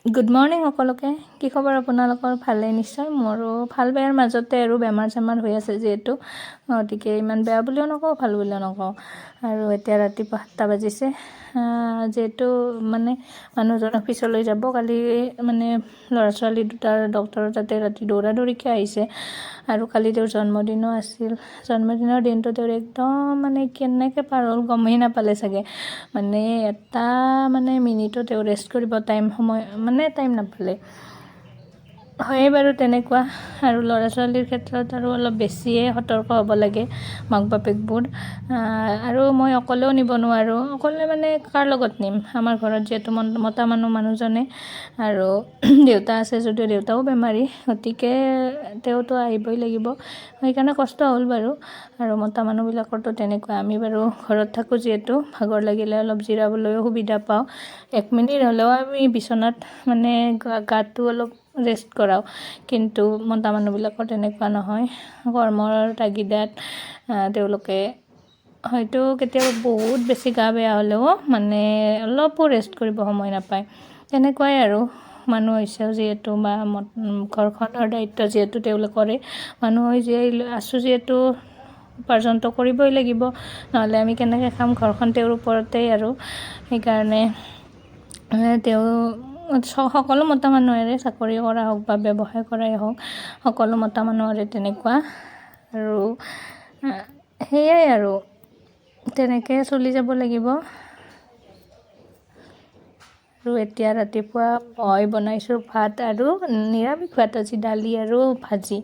Good morning সকলোকে। কি খবৰ আপোনালোকৰ? ভালেই নিশ্চয়। মোৰো ভাল বেয়াৰ মাজতে আৰু বেমাৰ চেমাৰ হৈ আছে যিহেতু, গতিকে ইমান বেয়া বুলিও নকওঁ ভাল বুলিও নকওঁ। আৰু এতিয়া ৰাতিপুৱা 7টা বাজিছে। যিহেতু মানে মানুহজন অফিচলৈ যাব, কালি মানে ল'ৰা ছোৱালী দুটাৰ ডক্টৰৰ তাতে ৰাতি দৌৰা দৌৰিকৈ আহিছে। আৰু কালি তেওঁৰ জন্মদিনো আছিল। জন্মদিনৰ দিনটো তেওঁৰ একদম মানে কেনেকৈ পাৰ হ'ল গমেই নাপালে চাগে। মানে এটা মানে মিনিটো তেওঁ ৰেষ্ট কৰিব টাইম নাপালে। হয়ে বাৰু তেনেকুৱা। আৰু ল'ৰা ছোৱালীৰ ক্ষেত্ৰত আৰু অলপ বেছিয়ে সতৰ্ক হ'ব লাগে মাক বাপেকবোৰ। আৰু মই অকলেও নিব নোৱাৰোঁ। অকলে মানে কাৰ লগত নিম? আমাৰ ঘৰত যিহেতু মতা মানুহজনে, আৰু দেউতা আছে যদিও দেউতাও বেমাৰী, গতিকে তেওঁতো আহিবই লাগিব। সেইকাৰণে কষ্ট হ'ল বাৰু। আৰু মতা মানুহবিলাকৰতো তেনেকুৱা। আমি বাৰু ঘৰত থাকোঁ যিহেতু ভাগৰ লাগিলে অলপ জিৰাবলৈও সুবিধা পাওঁ। 1 মিনিট হ'লেও আমি বিচনাত মানে গাটো অলপ ৰেষ্ট কৰাওঁ। কিন্তু মতা মানুহবিলাকৰ তেনেকুৱা নহয়। কৰ্মৰ তাগিদাত তেওঁলোকে হয়তো কেতিয়াবা বহুত বেছি গা বেয়া হ'লেও মানে অলপো ৰেষ্ট কৰিব সময় নাপায়। তেনেকুৱাই আৰু মানুহ হৈছেও যিহেতু, বা ঘৰখনৰ দায়িত্ব যিহেতু তেওঁলোকৰে। মানুহ হৈ আছোঁ যিহেতু উপাৰ্জনটো কৰিবই লাগিব, নহ'লে আমি কেনেকৈ খাম? ঘৰখন তেওঁৰ ওপৰতেই। আৰু সেইকাৰণে তেওঁ সকলো মতা মানুহৰে, চাকৰি কৰা হওক বা ব্যৱসায় কৰাই হওক, সকলো মতা মানুহৰে তেনেকুৱা। আৰু সেয়াই আৰু তেনেকৈ চলি যাব লাগিব। আৰু এতিয়া ৰাতিপুৱা মই বনাইছোঁ ভাত আৰু নিৰামিষ ভাত, আজি দালি আৰু ভাজি।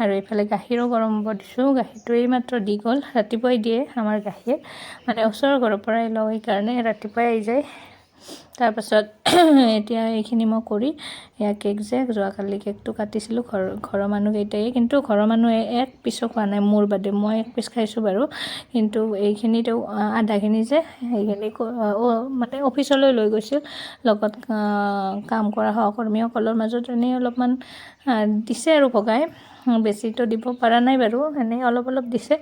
আৰু এইফালে গাখীৰো গৰম হ'ব দিছোঁ। গাখীৰটো এইমাত্ৰ দি গ'ল। ৰাতিপুৱাই দিয়ে আমাৰ গাখীৰ, মানে ওচৰৰ ঘৰৰ পৰাই লওঁ, সেইকাৰণে ৰাতিপুৱাই আহি যায়। তাৰপাছত এতিয়া এইখিনি মই কৰি, এয়া কেক যে যোৱাকালি কেকটো কাটিছিলোঁ ঘৰৰ মানুহকেইটাই, কিন্তু ঘৰৰ মানুহে এক পিছো খোৱা নাই মোৰ বাদে। মই 1 পিচ খাইছোঁ বাৰু, কিন্তু এইখিনি তেওঁ আধাখিনি যে সেইখিনি মানে অফিচলৈ লৈ গৈছিল। লগত কাম কৰা সহকৰ্মীসকলৰ মাজত এনেই অলপমান দিছে আৰু ভগাই। বেছিতো দিব পৰা নাই বাৰু, এনেই অলপ অলপ দিছে।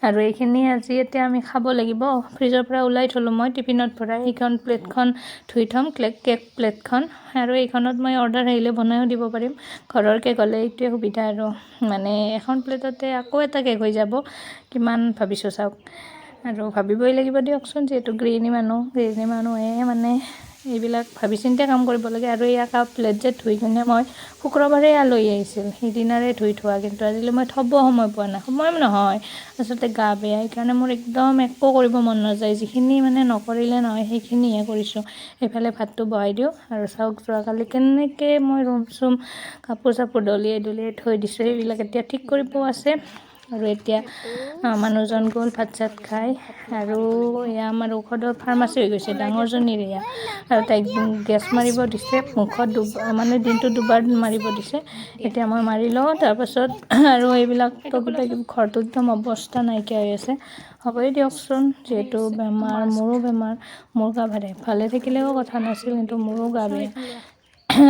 আৰু এইখিনি আজি এতিয়া আমি খাব লাগিব। ফ্ৰিজৰ পৰা ওলাই থ'লোঁ মই টিফিনত ভৰাই। এইখন প্লেটখন ধুই থ'ম, কেক প্লেটখন। আৰু এইখনত মই অৰ্ডাৰ আহিলে বনাইও দিব পাৰিম। ঘৰৰ কেক হ'লে এইটোৱে সুবিধা। আৰু মানে এখন প্লেটতে আকৌ এটা কেক হৈ যাব। কিমান ভাবিছোঁ চাওক। আৰু ভাবিবই লাগিব দিয়কচোন, যিহেতু গৃহিণী মানুহে মানে এইবিলাক ভাবি চিন্তি কাম কৰিব লাগে। আৰু এই কাপ প্লেট যে ধুই কিনে মই শুক্ৰবাৰে আলহী আহিছিল, সেইদিনাৰে ধুই থোৱা, কিন্তু আজিলৈ মই থ'ব সময় পোৱা নাই। সময় নহয়, আচলতে গা বেয়া। সেইকাৰণে মোৰ একদম একো কৰিব মন নাযায়। যিখিনি মানে নকৰিলে নহয় সেইখিনিহে কৰিছোঁ। এইফালে ভাতটো বহাই দিওঁ। আৰু চাওক যোৱাকালি কেনেকৈ মই ৰুম চুম কাপোৰ চাপোৰ দলিয়াই থৈ দিছোঁ। এইবিলাক এতিয়া ঠিক কৰিব আছে। আৰু এতিয়া মানুহজন গ'ল ভাত চাত খাই। আৰু এয়া আমাৰ ঔষধৰ ফাৰ্মাচী হৈ গৈছে, ডাঙৰজনীৰ এয়া। আৰু তাইক গেছ মাৰিব দিছে, মুখত মানে দিনটো 2বাৰ মাৰিব দিছে। এতিয়া মই মাৰি লওঁ। তাৰপাছত আৰু এইবিলাকতো কিবা কিবি, ঘৰটো একদম অৱস্থা নাইকিয়া হৈ আছে। হ'বই দিয়কচোন, যিহেতু বেমাৰ, মোৰো বেমাৰ। মোৰ গা ভালে থাকিলেও কথা নাছিল, কিন্তু মোৰো গা বেয়া।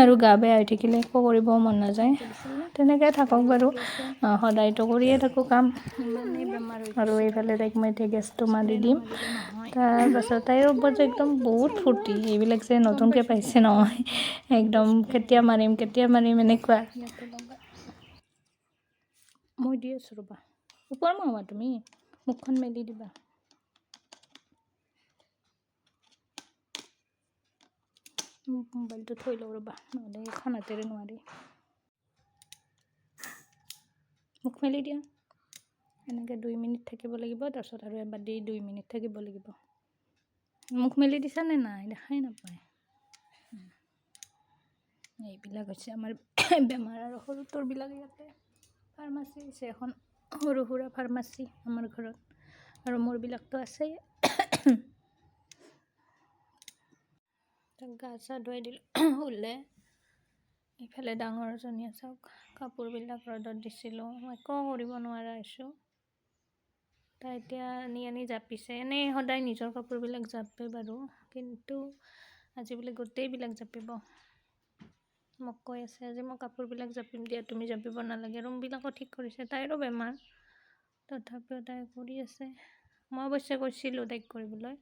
আৰু গা বেয়া হৈ থাকিলে একো কৰিবও মন নাযায়। তেনেকৈ থাকক বাৰু, সদায়তো কৰিয়ে থাকোঁ কাম। আৰু এইফালে তাইক মই এতিয়া গেছটো মাৰি দিম। তাৰপাছত তাইৰ ওপৰত যে একদম বহুত ফূৰ্তি, এইবিলাক যে নতুনকৈ পাইছে নহয়, একদম কেতিয়া মাৰিম এনেকুৱা। মই দি আছোঁ ৰ'বা, ওপৰ মাৰোৱা তুমি, মুখখন মেলি দিবা। মোবাইলটো থৈ লওঁ ৰ'বা, নহ'লে এখন হাতেৰে নোৱাৰি। মুখ মেলি দিয়া। এনেকৈ 2 মিনিট থাকিব লাগিব। তাৰপিছত আৰু এবাৰ দি 2 মিনিট থাকিব লাগিব। মুখ মেলি দিছানে নাই? দেখাই নাপায়। এইবিলাক হৈছে আমাৰ বেমাৰ। আৰু সৰুটোৰবিলাক ইয়াতে ফাৰ্মাচী আছে, এখন সৰু সুৰা ফাৰ্মাচী আমাৰ ঘৰত। আৰু মোৰবিলাকতো আছেই। তাক গা চা ধুৱাই দিলোঁ, শুলে। ইফালে ডাঙৰজনীয়ে চাওক, কাপোৰবিলাক ৰ'দত দিছিলোঁ, একো কৰিব নোৱাৰা হৈছোঁ। তাই এতিয়া আনি জাপিছে। এনেই সদায় নিজৰ কাপোৰবিলাক জাপে বাৰু, কিন্তু আজি বোলে গোটেইবিলাক জাপিব। মোক কৈ আছে, আজি মই কাপোৰবিলাক জাপিম দিয়া, তুমি জাপিব নালাগে। ৰুমবিলাকো ঠিক কৰিছে। তাইৰো বেমাৰ, তথাপিও তাই কৰি আছে। মই অৱশ্যে কৈছিলোঁ তাইক কৰিবলৈ।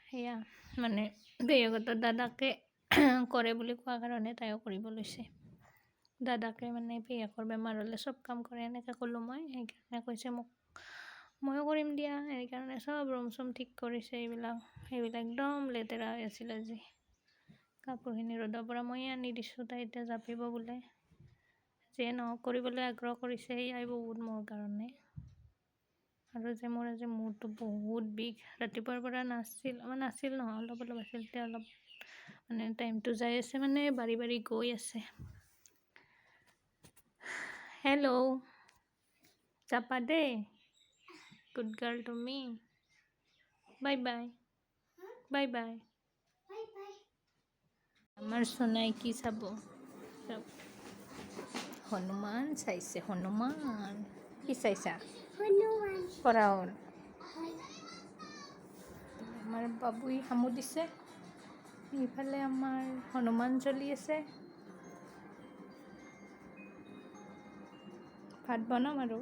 সেয়া মানে বেগতৰ দাদাকে কৰে বুলি কোৱা কাৰণে তাইও কৰিব লৈছে। দাদাকে মানে পেহীয়েকৰ বেমাৰ হ'লে চব কাম কৰে এনেকৈ ক'লোঁ মই, সেইকাৰণে কৈছে মোক ময়ো কৰিম দিয়া। সেইকাৰণে চব ৰুম চুম ঠিক কৰিছে। সেইবিলাক একদম লেতেৰা হৈ আছিল আজি। কাপোৰখিনি ৰ'দৰ পৰা ময়ে আনি দিছোঁ, তাই এতিয়া জাপিব বোলে। যিয়ে নহওক কৰিবলৈ আগ্ৰহ কৰিছে, সেয়াই বহুত মোৰ কাৰণে। আৰু যে মোৰ আজি মূৰটো বহুত বিষ, ৰাতিপুৱাৰ পৰা নাছিল নহয়, অলপ আছিল, এতিয়া অলপ মানে টাইমটো যাই আছে, মানে বাঢ়ি বাঢ়ি গৈ আছে। হেল্ল' জাপা দেই, গুড গাৰ্ল তুমি। Bye bye, bye bye. আমাৰ সোনাই কি চাব, হনুমান চাইছে, হনুমান। কি চাইছা? পঢ়া হ'ল। আমাৰ বাবুই হামু দিছে, ইফালে আমাৰ হনুমান চলি আছে। ভাত বনাম আৰু।